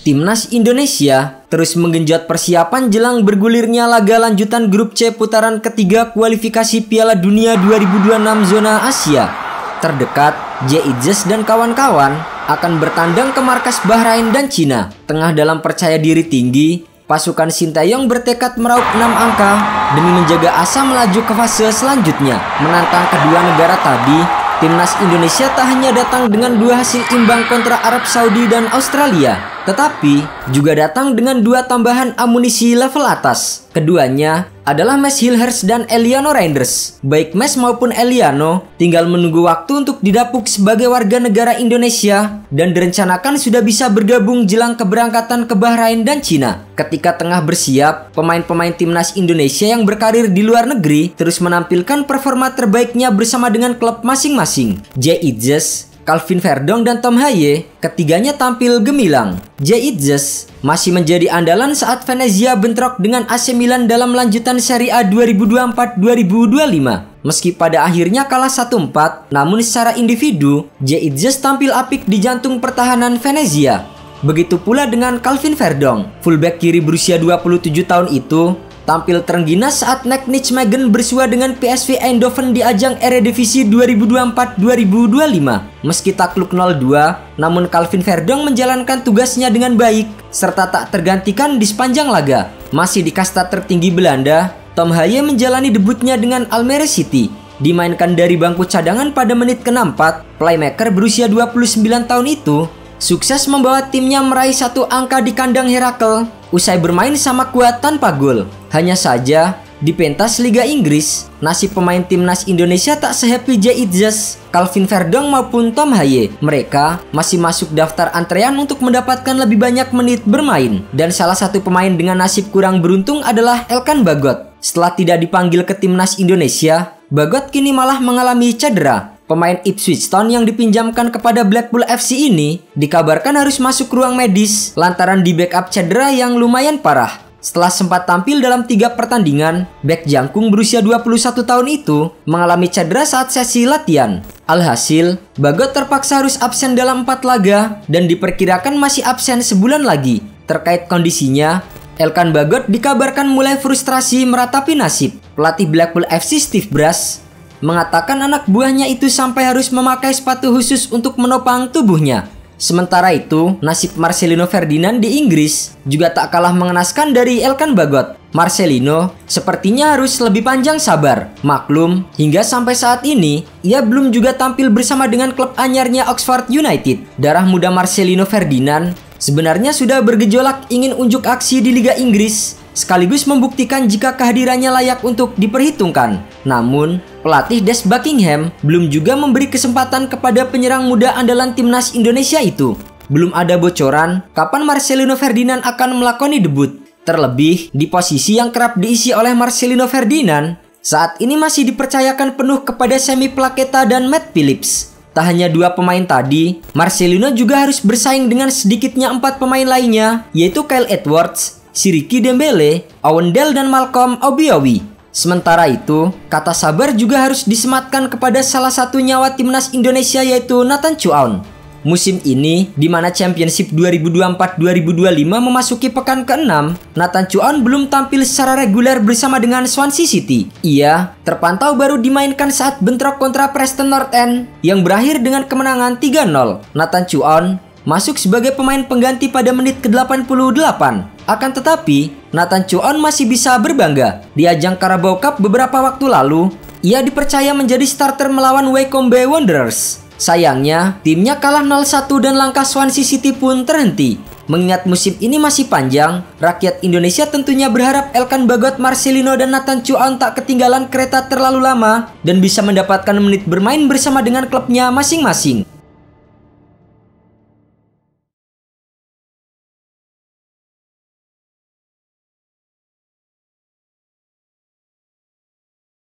Timnas Indonesia terus menggenjot persiapan jelang bergulirnya laga lanjutan grup C putaran ketiga kualifikasi Piala Dunia 2026 zona Asia. Terdekat, J-Izz dan kawan-kawan akan bertandang ke markas Bahrain dan Cina. Tengah dalam percaya diri tinggi, pasukan Sintayong bertekad meraup 6 angka demi menjaga asa melaju ke fase selanjutnya. Menantang kedua negara tadi, Timnas Indonesia tak hanya datang dengan 2 hasil imbang kontra Arab Saudi dan Australia, tetapi juga datang dengan 2 tambahan amunisi level atas. Keduanya adalah Max Hilhers dan Eliano Reinders. Baik Max maupun Eliano tinggal menunggu waktu untuk didapuk sebagai warga negara Indonesia dan direncanakan sudah bisa bergabung jelang keberangkatan ke Bahrain dan Cina. Ketika tengah bersiap, pemain-pemain Timnas Indonesia yang berkarir di luar negeri terus menampilkan performa terbaiknya bersama dengan klub masing-masing. J-Izz, Calvin Verdong dan Tom Haye, ketiganya tampil gemilang. J-Izz masih menjadi andalan saat Venezia bentrok dengan AC Milan dalam lanjutan Serie A 2024-2025. Meski pada akhirnya kalah 1-4, namun secara individu, J-Izz tampil apik di jantung pertahanan Venezia. Begitu pula dengan Calvin Verdong, fullback kiri berusia 27 tahun itu tampil terengginas saat Nijmegen bersua dengan PSV Eindhoven di ajang Eredivisie 2024-2025. Meski takluk 0-2, namun Calvin Verdong menjalankan tugasnya dengan baik serta tak tergantikan di sepanjang laga. Masih di kasta tertinggi Belanda, Tom Haye menjalani debutnya dengan Almere City. Dimainkan dari bangku cadangan pada menit ke-64, playmaker berusia 29 tahun itu sukses membawa timnya meraih 1 angka di kandang Herakles usai bermain sama kuat tanpa gol. Hanya saja, di pentas Liga Inggris, nasib pemain Timnas Indonesia tak sehappy J-Izz, Calvin Verdong maupun Tom Haye. Mereka masih masuk daftar antrean untuk mendapatkan lebih banyak menit bermain. Dan salah satu pemain dengan nasib kurang beruntung adalah Elkan Bagot. Setelah tidak dipanggil ke Timnas Indonesia, Bagot kini malah mengalami cedera. Pemain Ipswich Town yang dipinjamkan kepada Blackpool FC ini dikabarkan harus masuk ruang medis lantaran di backup cedera yang lumayan parah. Setelah sempat tampil dalam 3 pertandingan, bek jangkung berusia 21 tahun itu mengalami cedera saat sesi latihan. Alhasil, Bagot terpaksa harus absen dalam 4 laga dan diperkirakan masih absen sebulan lagi. Terkait kondisinya, Elkan Bagot dikabarkan mulai frustrasi meratapi nasib. Pelatih Blackpool FC Steve Bruce mengatakan anak buahnya itu sampai harus memakai sepatu khusus untuk menopang tubuhnya. Sementara itu, nasib Marcelino Ferdinand di Inggris juga tak kalah mengenaskan dari Elkan Bagot. Marcelino sepertinya harus lebih panjang sabar. Maklum, hingga sampai saat ini, ia belum juga tampil bersama dengan klub anyarnya Oxford United. Darah muda Marcelino Ferdinand sebenarnya sudah bergejolak ingin unjuk aksi di Liga Inggris, sekaligus membuktikan jika kehadirannya layak untuk diperhitungkan. Namun, pelatih Des Buckingham belum juga memberi kesempatan kepada penyerang muda andalan Timnas Indonesia itu. Belum ada bocoran kapan Marcelino Ferdinand akan melakoni debut. Terlebih, di posisi yang kerap diisi oleh Marcelino Ferdinand, saat ini masih dipercayakan penuh kepada Semi Plaketa dan Matt Phillips. Tak hanya 2 pemain tadi, Marcelino juga harus bersaing dengan sedikitnya 4 pemain lainnya, yaitu Kyle Edwards, Siriki Dembele, Owendell dan Malcolm Obiowi. Sementara itu, kata sabar juga harus disematkan kepada salah satu nyawa Timnas Indonesia yaitu Nathan Chuaon. Musim ini, di mana Championship 2024-2025 memasuki pekan ke-6, Nathan Chuaon belum tampil secara reguler bersama dengan Swansea City. Ia terpantau baru dimainkan saat bentrok kontra Preston North End yang berakhir dengan kemenangan 3-0. Nathan Chuaon masuk sebagai pemain pengganti pada menit ke-88. Akan tetapi, Nathan Chuaon masih bisa berbangga. Di ajang Carabao Cup beberapa waktu lalu, ia dipercaya menjadi starter melawan Wycombe Wanderers. Sayangnya, timnya kalah 0-1 dan langkah Swansea City pun terhenti. Mengingat musim ini masih panjang, rakyat Indonesia tentunya berharap Elkan Bagot, Marcelino dan Nathan Chuaon tak ketinggalan kereta terlalu lama dan bisa mendapatkan menit bermain bersama dengan klubnya masing-masing.